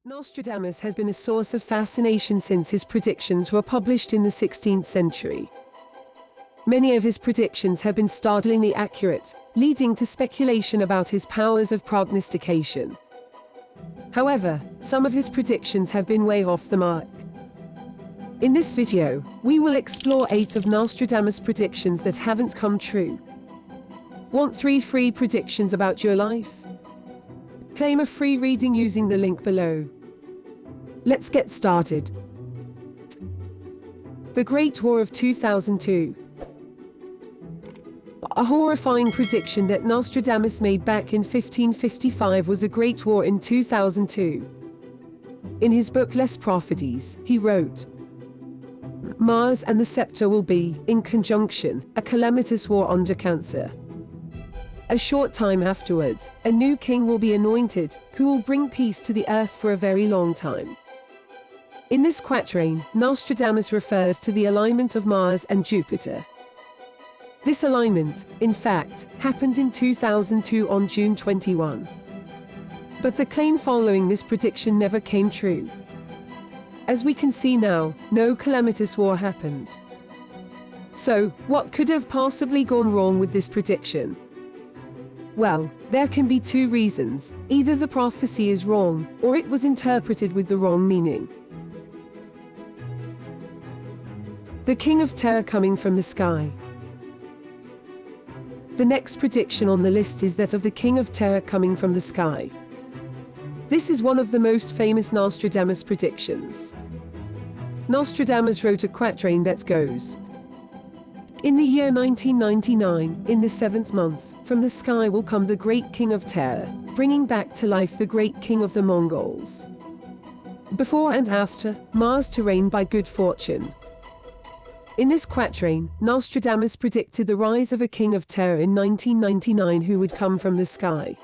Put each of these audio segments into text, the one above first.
Nostradamus has been a source of fascination since his predictions were published in the 16th century. Many of his predictions have been startlingly accurate, leading to speculation about his powers of prognostication. However, some of his predictions have been way off the mark. In this video, we will explore 8 of Nostradamus' predictions that haven't come true. Want 3 free predictions about your life? Claim a free reading using the link below. Let's get started. The Great War of 2002. A horrifying prediction that Nostradamus made back in 1555 was a great war in 2002. In his book Prophecies, he wrote, "Mars and the scepter will be, in conjunction, a calamitous war under Cancer. A short time afterwards, a new king will be anointed, who will bring peace to the earth for a very long time." In this quatrain, Nostradamus refers to the alignment of Mars and Jupiter. This alignment, in fact, happened in 2002 on June 21. But the claim following this prediction never came true. As we can see now, no calamitous war happened. So, what could have possibly gone wrong with this prediction? Well, there can be 2 reasons. Either the prophecy is wrong, or it was interpreted with the wrong meaning. The King of Terror coming from the sky. The next prediction on the list is that of the King of Terror coming from the sky. This is one of the most famous Nostradamus predictions. Nostradamus wrote a quatrain that goes, "In the year 1999, in the 7th month, from the sky will come the great King of Terror, bringing back to life the great King of the Mongols. Before and after, Mars to reign by good fortune." In this quatrain, Nostradamus predicted the rise of a King of Terror in 1999 who would come from the sky.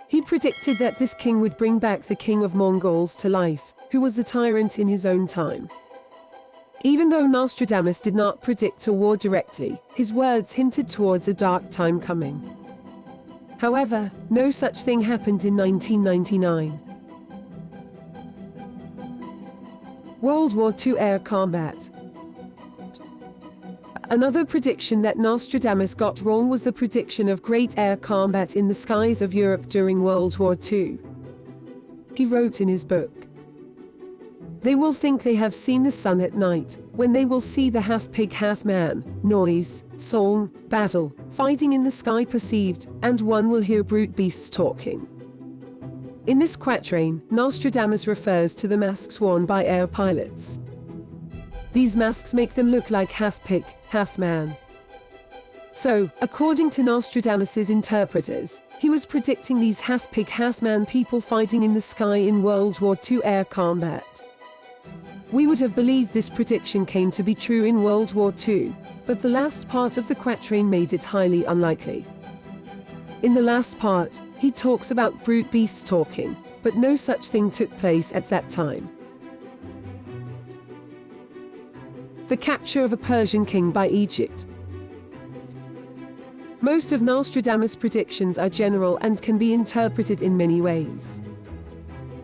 He predicted that this king would bring back the King of Mongols to life, who was a tyrant in his own time. Even though Nostradamus did not predict a war directly, his words hinted towards a dark time coming. However, no such thing happened in 1999. World War II air combat. Another prediction that Nostradamus got wrong was the prediction of great air combat in the skies of Europe during World War II. He wrote in his book, "They will think they have seen the sun at night, when they will see the half-pig half-man, noise, song, battle, fighting in the sky perceived, and one will hear brute beasts talking." In this quatrain, Nostradamus refers to the masks worn by air pilots. These masks make them look like half-pig, half-man. So, according to Nostradamus's interpreters, he was predicting these half-pig, half-man people fighting in the sky in World War II air combat. We would have believed this prediction came to be true in World War II, but the last part of the quatrain made it highly unlikely. In the last part, he talks about brute beasts talking, but no such thing took place at that time. The capture of a Persian king by Egypt. Most of Nostradamus' predictions are general and can be interpreted in many ways.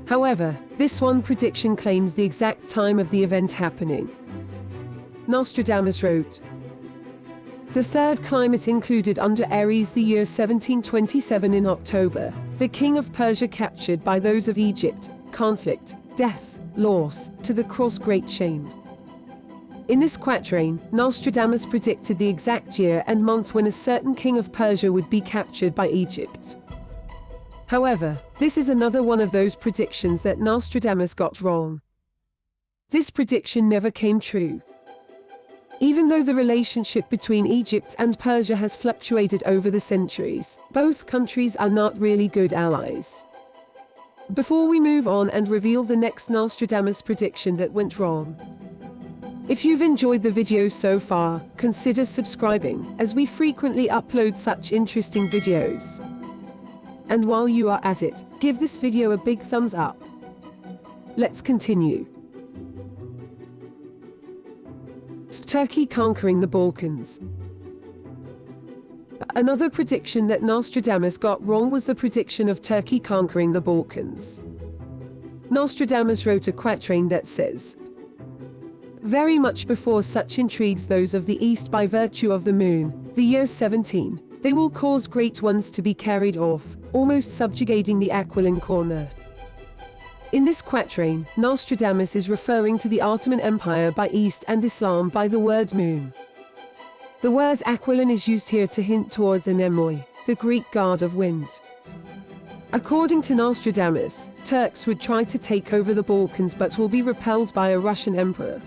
However, this one prediction claims the exact time of the event happening. Nostradamus wrote, "The third climate included under Aries the year 1727 in October, the king of Persia captured by those of Egypt, conflict, death, loss, to the cross great shame." In this quatrain, Nostradamus predicted the exact year and month when a certain king of Persia would be captured by Egypt. However, this is another one of those predictions that Nostradamus got wrong. This prediction never came true. Even though the relationship between Egypt and Persia has fluctuated over the centuries, both countries are not really good allies. Before we move on and reveal the next Nostradamus prediction that went wrong, if you've enjoyed the video so far, consider subscribing, as we frequently upload such interesting videos. And while you are at it, give this video a big thumbs up. Let's continue. Turkey conquering the Balkans. Another prediction that Nostradamus got wrong was the prediction of Turkey conquering the Balkans. Nostradamus wrote a quatrain that says, "Very much before such intrigues those of the east by virtue of the moon, the year 17, they will cause great ones to be carried off, almost subjugating the Aquiline corner." In this quatrain, Nostradamus is referring to the Ottoman Empire by east and Islam by the word moon. The word Aquiline is used here to hint towards Anemoi, the Greek god of wind. According to Nostradamus, Turks would try to take over the Balkans but will be repelled by a Russian emperor.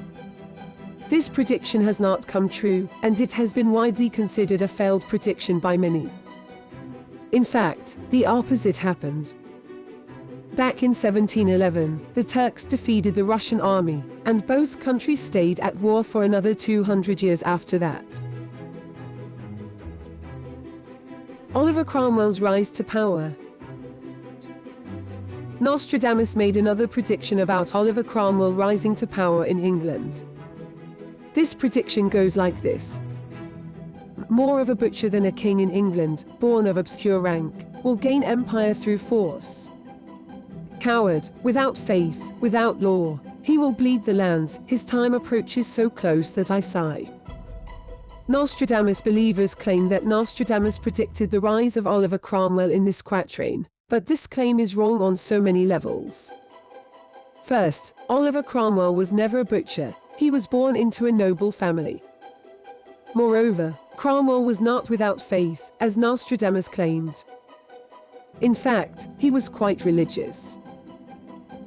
This prediction has not come true, and it has been widely considered a failed prediction by many. In fact, the opposite happened. Back in 1711, the Turks defeated the Russian army, and both countries stayed at war for another 200 years after that. Oliver Cromwell's rise to power. Nostradamus made another prediction about Oliver Cromwell rising to power in England. This prediction goes like this: "More of a butcher than a king in England, born of obscure rank, will gain empire through force. Coward, without faith, without law, he will bleed the land, his time approaches so close that I sigh." Nostradamus believers claim that Nostradamus predicted the rise of Oliver Cromwell in this quatrain, but this claim is wrong on so many levels. First, Oliver Cromwell was never a butcher, he was born into a noble family. Moreover, Cromwell was not without faith, as Nostradamus claimed. In fact, he was quite religious.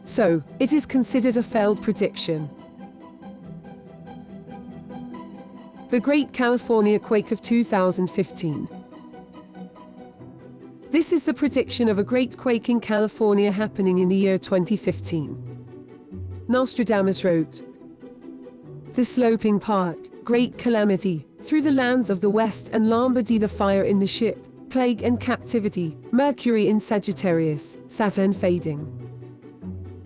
So, it is considered a failed prediction. The Great California Quake of 2015. This is the prediction of a great quake in California happening in the year 2015. Nostradamus wrote, "The sloping park, great calamity, through the lands of the West and Lombardy the fire in the ship, plague and captivity, Mercury in Sagittarius, Saturn fading."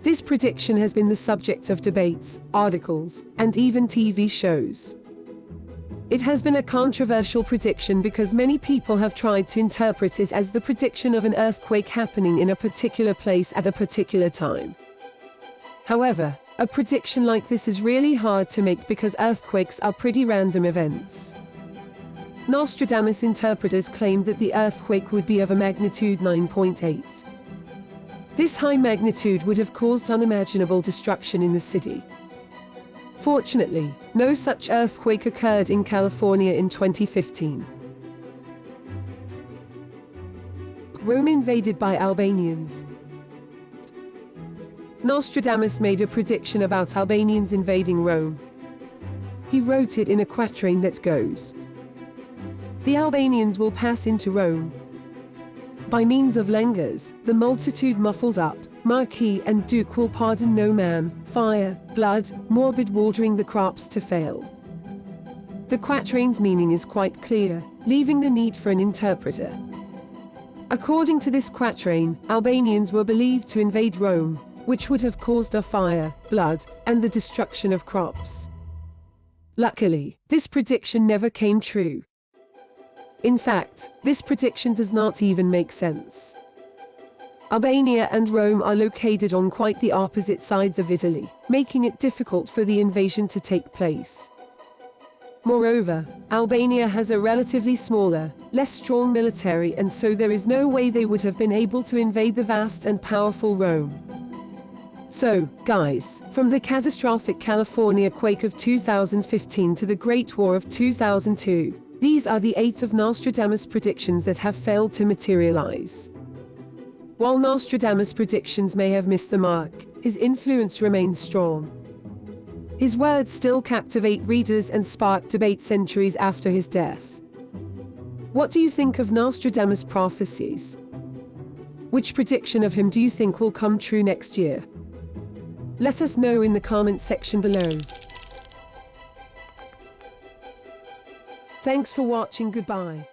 This prediction has been the subject of debates, articles, and even TV shows. It has been a controversial prediction because many people have tried to interpret it as the prediction of an earthquake happening in a particular place at a particular time. However, a prediction like this is really hard to make because earthquakes are pretty random events. Nostradamus interpreters claimed that the earthquake would be of a magnitude 9.8. This high magnitude would have caused unimaginable destruction in the city. Fortunately, no such earthquake occurred in California in 2015. Rome invaded by Albanians. Nostradamus made a prediction about Albanians invading Rome. He wrote it in a quatrain that goes, "The Albanians will pass into Rome. By means of langurs, the multitude muffled up, marquis and duke will pardon no man, fire, blood, morbid watering the crops to fail." The quatrain's meaning is quite clear, leaving the need for an interpreter. According to this quatrain, Albanians were believed to invade Rome, which would have caused a fire, blood, and the destruction of crops. Luckily, this prediction never came true. In fact, this prediction does not even make sense. Albania and Rome are located on quite the opposite sides of Italy, making it difficult for the invasion to take place. Moreover, Albania has a relatively smaller, less strong military, and so there is no way they would have been able to invade the vast and powerful Rome. So, guys, from the catastrophic California quake of 2015 to the Great War of 2002, these are the 8 of Nostradamus' predictions that have failed to materialize. While Nostradamus' predictions may have missed the mark, his influence remains strong. His words still captivate readers and spark debate centuries after his death. What do you think of Nostradamus' prophecies? Which prediction of him do you think will come true next year? Let us know in the comments section below. Thanks for watching. Goodbye.